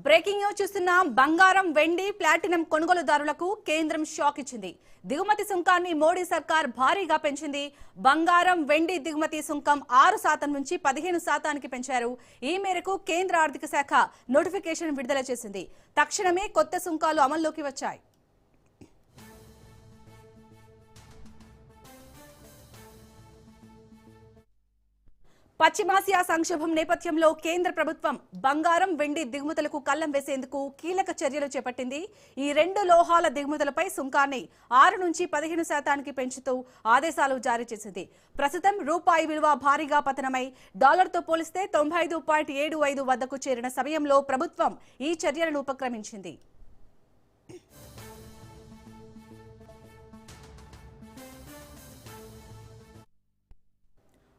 Breaking news చూస్తున్నాం. బంగారం, వెండి, ప్లాటినం కొనుగోలుదారులకు కేంద్రం షాక్ ఇచ్చింది. దిగుమతి సుంకాన్ని మోడీ సర్కార్ భారీగా పెంచింది. బంగారం, వెండి దిగుమతి సుంకం 6% నుంచి 15% పెంచారు. ఈ మేరకు కేంద్ర ఆర్థిక శాఖ నోటిఫికేషన్ విడుదల చేసింది. తక్షణమే కొత్త సుంకాలు అమల్లోకి వచ్చాయి. పశ్చిమాసియా సంక్షోభం నేపథ్యంలో కేంద్ర ప్రభుత్వం బంగారం, వెండి దిగుమతులకు కళ్లం వేసేందుకు కీలక చర్యలు చేపట్టింది. ఈ రెండు లోహాల దిగుమతులపై సుంకాన్ని 6 నుంచి 15% పెంచుతూ ఆదేశాలు జారీ చేసింది. ప్రస్తుతం రూపాయి విలువ భారీగా పతనమై డాలర్తో పోలిస్తే 95.75 వద్దకు చేరిన సమయంలో ప్రభుత్వం ఈ చర్యలను ఉపక్రమించింది.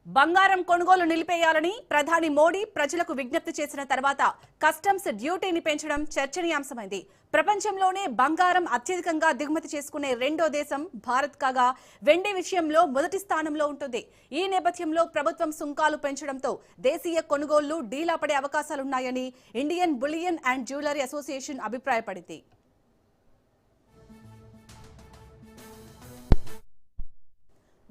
బంగారం కొనుగోలు నిలిపేయాలని ప్రధాని మోడీ ప్రజలకు విజ్ఞప్తి చేసిన తర్వాత కస్టమ్స్ డ్యూటీని పెంచడం చర్చనీయాంశమైంది. ప్రపంచంలోనే బంగారం అత్యధికంగా దిగుమతి చేసుకునే రెండో దేశం భారత్ కాగా వెండి విషయంలో మొదటి స్థానంలో ఉంటుంది. ఈ నేపథ్యంలో ప్రభుత్వం సుంకాలు పెంచడంతో దేశీయ కొనుగోళ్లు డీలా పడే అవకాశాలున్నాయని Indian bullion and jewellery association అభిప్రాయపడింది.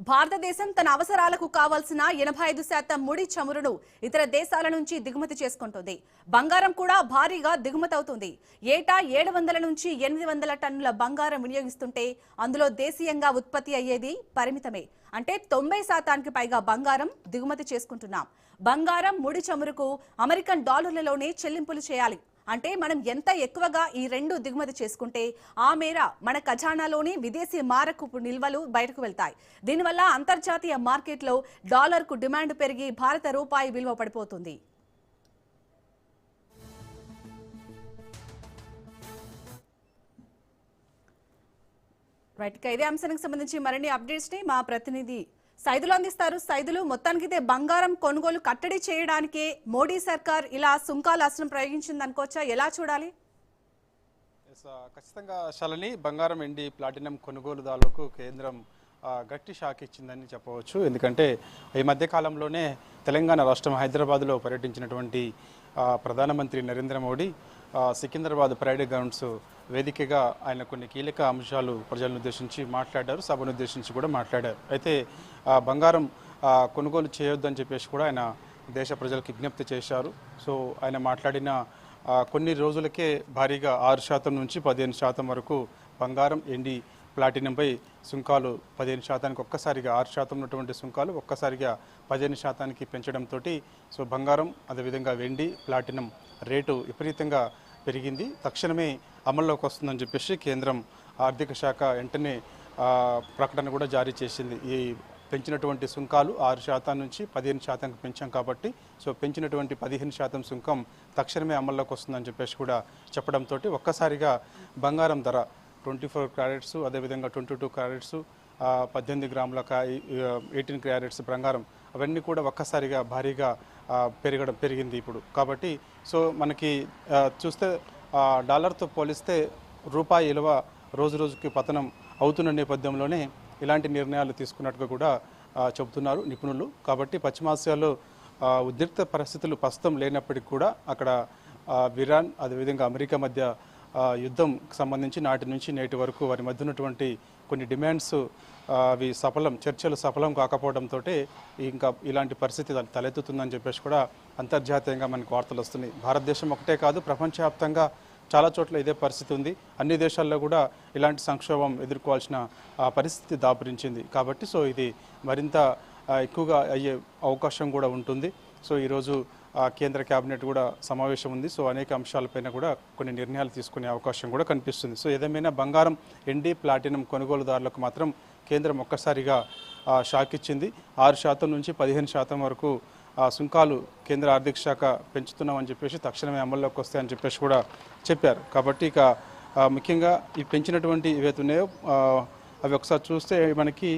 భారతదేశం తన అవసరాలకు కావాల్సిన 85% ముడి చమురును ఇతర దేశాల నుంచి దిగుమతి చేసుకుంటుంది. బంగారం కూడా భారీగా దిగుమతి అవుతుంది. ఏటా 700 నుంచి 800 టన్నుల బంగారం వినియోగిస్తుంటే అందులో దేశీయంగా ఉత్పత్తి అయ్యేది పరిమితమే. అంటే 90% పైగా బంగారం దిగుమతి చేసుకుంటున్నాం. బంగారం, ముడి చమురుకు అమెరికన్ డాలర్లలోనే చెల్లింపులు చేయాలి. అంటే మనం ఎంత ఎక్కువగా ఈ రెండు దిగుమతి చేసుకుంటే ఆ మేర మన ఖజానాలోని విదేశీ మారకపు నిల్వలు బయటకు వెళ్తాయి. దీనివల్ల అంతర్జాతీయ మార్కెట్లో డాలర్కు డిమాండ్ పెరిగి భారత రూపాయి విలువ పడిపోతుంది. రైట్, ఇదే అంశానికి సంబంధించి మరిన్ని అప్డేట్స్ ని మా ప్రతినిధి సైదులు అందిస్తారు. సైదులు, మొత్తానికైతే బంగారం కొనుగోలు కట్టడి చేయడానికే మోడీ సర్కార్ ఇలా సుంకాల అస్త్రం ప్రయోగించింది అనుకోవచ్చా? ఎలా చూడాలి? ఖచ్చితంగా శాలిని, బంగారం, వెండి, ప్లాటినం కొనుగోలుదారులకు కేంద్రం గట్టి షాక్ ఇచ్చిందని చెప్పవచ్చు. ఎందుకంటే ఈ మధ్య కాలంలోనే తెలంగాణ రాష్ట్రం హైదరాబాద్లో పర్యటించినటువంటి ప్రధానమంత్రి నరేంద్ర మోడీ సికింద్రాబాద్ పరేడ్ గ్రౌండ్స్ వేదికగా ఆయన కొన్ని కీలక అంశాలు ప్రజలను ఉద్దేశించి మాట్లాడారు, సభను ఉద్దేశించి కూడా మాట్లాడారు. అయితే బంగారం కొనుగోలు చేయొద్దని చెప్పేసి కూడా ఆయన దేశ ప్రజలకు విజ్ఞప్తి చేశారు. సో ఆయన మాట్లాడిన కొన్ని రోజులకే భారీగా 6% నుంచి 15% వరకు బంగారం, వెండి, ప్లాటినంపై సుంకాలు 15%కి ఒక్కసారిగా 6% ఉన్నటువంటి సుంకాలు ఒక్కసారిగా 15%కి పెంచడంతో సో బంగారం, అదేవిధంగా వెండి, ప్లాటినం రేటు విపరీతంగా పెరిగింది. తక్షణమే అమల్లోకి వస్తుందని చెప్పేసి కేంద్రం ఆర్థిక శాఖ వెంటనే ప్రకటన కూడా జారీ చేసింది. ఈ పెంచినటువంటి సుంకాలు 6% నుంచి 15%కి పెంచాం కాబట్టి సో పెంచినటువంటి 15% సుంకం తక్షణమే అమల్లోకి వస్తుందని చెప్పేసి కూడా చెప్పడంతో ఒక్కసారిగా బంగారం ధర 24 క్యారెట్స్, అదేవిధంగా 22 క్యారెట్స్, 18 గ్రాముల 18 క్యారెట్స్ బంగారం అవన్నీ కూడా ఒక్కసారిగా భారీగా పెరిగింది ఇప్పుడు. కాబట్టి సో మనకి చూస్తే డాలర్తో పోలిస్తే రూపాయి విలువ రోజు రోజుకి పతనం అవుతున్న నేపథ్యంలోనే ఇలాంటి నిర్ణయాలు తీసుకున్నట్టుగా కూడా చెబుతున్నారు నిపుణులు. కాబట్టి పశ్చిమాసియాలో ఉద్రిక్త పరిస్థితులు ప్రస్తుతం లేనప్పటికీ కూడా అక్కడ ఇరాన్, అదేవిధంగా అమెరికా మధ్య యుద్ధం సంబంధించి నాటి నుంచి నేటి వరకు వారి మధ్య ఉన్నటువంటి కొన్ని డిమాండ్స్ అవి చర్చలు సఫలం కాకపోవడంతో ఇంకా ఇలాంటి పరిస్థితి తలెత్తుతుందని చెప్పేసి కూడా అంతర్జాతీయంగా మనకు వార్తలు వస్తున్నాయి. భారతదేశం ఒకటే కాదు, ప్రపంచవ్యాప్తంగా చాలా చోట్ల ఇదే పరిస్థితి ఉంది. అన్ని దేశాల్లో కూడా ఇలాంటి సంక్షోభం ఎదుర్కోవాల్సిన పరిస్థితి దాపురించింది. కాబట్టి సో ఇది మరింత ఎక్కువగా అయ్యే అవకాశం కూడా ఉంటుంది. సో ఈరోజు కేంద్ర కేబినెట్ కూడా సమావేశం ఉంది. సో అనేక అంశాలపైన కూడా కొన్ని నిర్ణయాలు తీసుకునే అవకాశం కూడా కనిపిస్తుంది. సో ఏదేమైనా బంగారం, వెండి, ప్లాటినం కొనుగోలుదారులకు మాత్రం కేంద్రం ఒక్కసారిగా షాక్ ఇచ్చింది. 6% నుంచి 15% వరకు సుంకాలు కేంద్ర ఆర్థిక శాఖ పెంచుతున్నామని చెప్పేసి తక్షణమే అమల్లోకి వస్తాయని చెప్పేసి కూడా చెప్పారు. కాబట్టి ఇక ముఖ్యంగా ఈ పెంచినటువంటి ఏవైతే ఉన్నాయో అవి ఒకసారి చూస్తే మనకి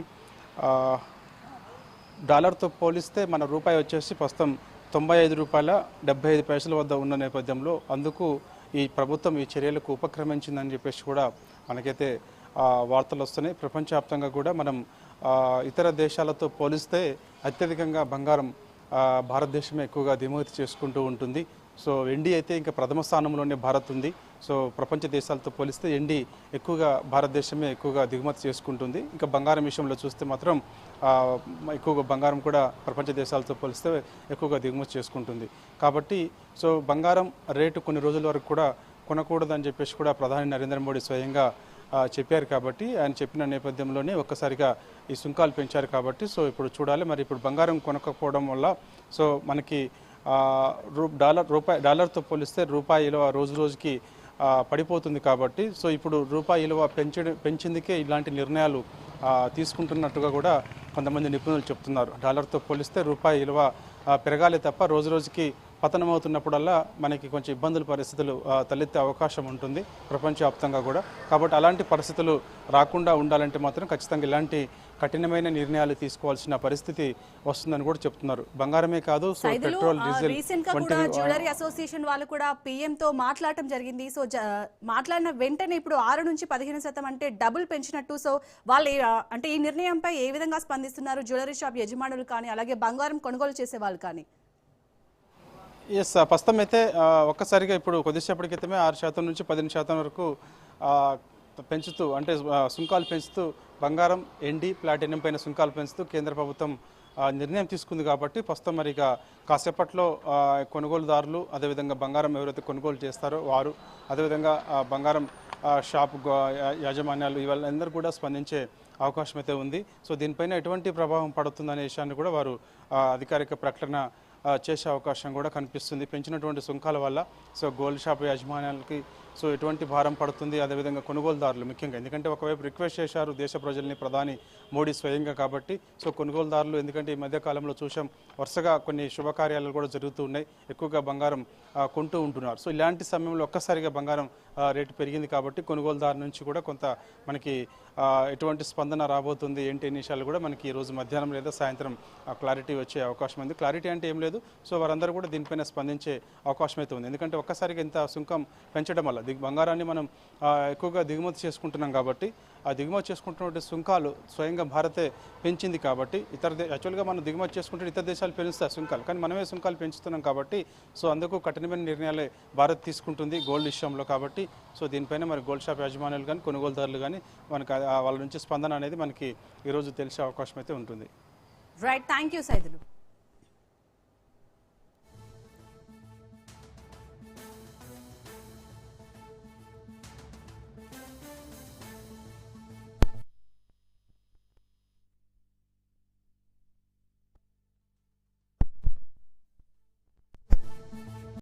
డాలర్తో పోలిస్తే మన రూపాయి వచ్చేసి ప్రస్తుతం 95 రూపాయల 75 పైసల వద్ద ఉన్న నేపథ్యంలో అందుకు ఈ ప్రభుత్వం ఈ చర్యలకు ఉపక్రమించిందని చెప్పేసి కూడా మనకైతే వార్తలు వస్తున్నాయి. ప్రపంచవ్యాప్తంగా కూడా మనం ఇతర దేశాలతో పోలిస్తే అత్యధికంగా బంగారం భారతదేశమే ఎక్కువగా దిగుమతి చేసుకుంటూ ఉంటుంది. సో వెండి అయితే ఇంకా ప్రథమ స్థానంలోనే భారత్ ఉంది. సో ప్రపంచ దేశాలతో పోలిస్తే వెండి ఎక్కువగా భారతదేశమే ఎక్కువగా దిగుమతి చేసుకుంటుంది. ఇంకా బంగారం విషయంలో చూస్తే మాత్రం ఎక్కువగా బంగారం కూడా ప్రపంచ దేశాలతో పోలిస్తే ఎక్కువగా దిగుమతి చేసుకుంటుంది. కాబట్టి సో బంగారం రేటు కొన్ని రోజుల వరకు కూడా కొనకూడదని చెప్పేసి కూడా ప్రధాని నరేంద్ర మోడీ స్వయంగా చెప్పారు. కాబట్టి ఆయన చెప్పిన నేపథ్యంలోనే ఒక్కసారిగా ఈ సుంకాలు పెంచారు. కాబట్టి సో ఇప్పుడు చూడాలి మరి ఇప్పుడు బంగారం కొనకపోవడం వల్ల సో మనకి డాలర్తో పోలిస్తే రూపాయి విలువ రోజు రోజుకి పడిపోతుంది. కాబట్టి సో ఇప్పుడు రూపాయి విలువ పెంచేందుకే ఇలాంటి నిర్ణయాలు తీసుకుంటున్నట్టుగా కూడా కొంతమంది నిపుణులు చెప్తున్నారు. డాలర్తో పోలిస్తే రూపాయి విలువ పెరగాలి తప్ప రోజు రోజుకి పతనమవుతున్నప్పుడల్లా మనకి కొంచెం ఇబ్బందుల పరిస్థితులు తలెత్తే అవకాశం ఉంటుంది ప్రపంచవ్యాప్తంగా కూడా. కాబట్టి అలాంటి పరిస్థితులు రాకుండా ఉండాలంటే మాత్రం ఖచ్చితంగా ఇలాంటి కఠినమైన నిర్ణయాలు తీసుకోవాల్సిన పరిస్థితి వస్తుందని కూడా చెప్తున్నారు. బంగారమే కాదు, సో పెట్రోల్, డీజిల్ రీసెంట్ గా కూడా జ్యువెలరీ అసోసియేషన్ వాళ్ళు కూడా PM తో మాట్లాడటం జరిగింది. సో మాట్లాడిన వెంటనే ఇప్పుడు 6 నుంచి 15% అంటే డబుల్ పెంచినట్టు. సో వాళ్ళు అంటే ఈ నిర్ణయంపై ఏ విధంగా స్పందిస్తున్నారు జ్యువెలరీ షాప్ యజమానులు కానీ అలాగే బంగారం కొనుగోలు చేసే వాళ్ళు కానీ? ప్రస్తుతం అయితే ఒక్కసారిగా ఇప్పుడు కొద్దిసేపటి క్రితమే 6% నుంచి 15% వరకు పెంచుతూ అంటే సుంకాలు పెంచుతూ బంగారం, ఎండి, ప్లాటినం పైన సుంకాలు పెంచుతూ కేంద్ర ప్రభుత్వం నిర్ణయం తీసుకుంది. కాబట్టి ప్రస్తుతం మరి ఇక కాసేపట్లో కొనుగోలుదారులు అదేవిధంగా బంగారం ఎవరైతే కొనుగోలు చేస్తారో వారు అదేవిధంగా బంగారం షాప్ యాజమాన్యాలు ఇవాళందరూ కూడా స్పందించే అవకాశం అయితే ఉంది. సో దీనిపైన ఎటువంటి ప్రభావం పడుతుందనే విషయాన్ని కూడా వారు అధికారిక ప్రకటన చేసే అవకాశం కూడా కనిపిస్తుంది. పెంచినటువంటి సుంకాల వల్ల సో గోల్డ్ షాప్ యాజమాన్యాలకి సో ఎటువంటి భారం పడుతుంది, అదేవిధంగా కొనుగోలుదారులు ముఖ్యంగా, ఎందుకంటే ఒకవైపు రిక్వెస్ట్ చేశారు దేశ ప్రజల్ని ప్రధాని మోడీ స్వయంగా. కాబట్టి సో కొనుగోలుదారులు, ఎందుకంటే ఈ మధ్యకాలంలో చూసాం వరుసగా కొన్ని శుభకార్యాలు కూడా జరుగుతూ ఉన్నాయి, ఎక్కువగా బంగారం కొంటూ ఉంటున్నారు. సో ఇలాంటి సమయంలో ఒక్కసారిగా బంగారం రేటు పెరిగింది. కాబట్టి కొనుగోలుదారు నుంచి కూడా కొంత మనకి ఎటువంటి స్పందన రాబోతుంది ఏంటి అనే విషయాలు కూడా మనకి ఈరోజు మధ్యాహ్నం లేదా సాయంత్రం క్లారిటీ వచ్చే అవకాశం ఉంది. క్లారిటీ అంటే ఏం లేదు, సో వారందరూ కూడా దీనిపైన స్పందించే అవకాశం అయితే ఉంది. ఎందుకంటే ఒక్కసారిగా ఇంత సుంకం పెంచడం వల్ల బంగారాన్ని మనం ఎక్కువగా దిగుమతి చేసుకుంటున్నాం. కాబట్టి ఆ దిగుమతి చేసుకుంటున్నటువంటి సుంకాలు స్వయంగా భారతే పెంచింది. కాబట్టి యాక్చువల్గా మనం దిగుమతి చేసుకుంటే ఇతర దేశాలు పెంచుతాయి సుంకాలు, కానీ మనమే సుంకాలు పెంచుతున్నాం. కాబట్టి సో అందుకు కఠినమైన నిర్ణయాలే భారత్ తీసుకుంటుంది గోల్డ్ విషయంలో. కాబట్టి సో దీనిపైన మరి గోల్డ్ షాప్ యాజమాన్యాలు కానీ కొనుగోలుదారులు కానీ మనకి వాళ్ళ నుంచి స్పందన అనేది మనకి ఈరోజు తెలిసే అవకాశం అయితే ఉంటుంది. Right, thank you Saidulu.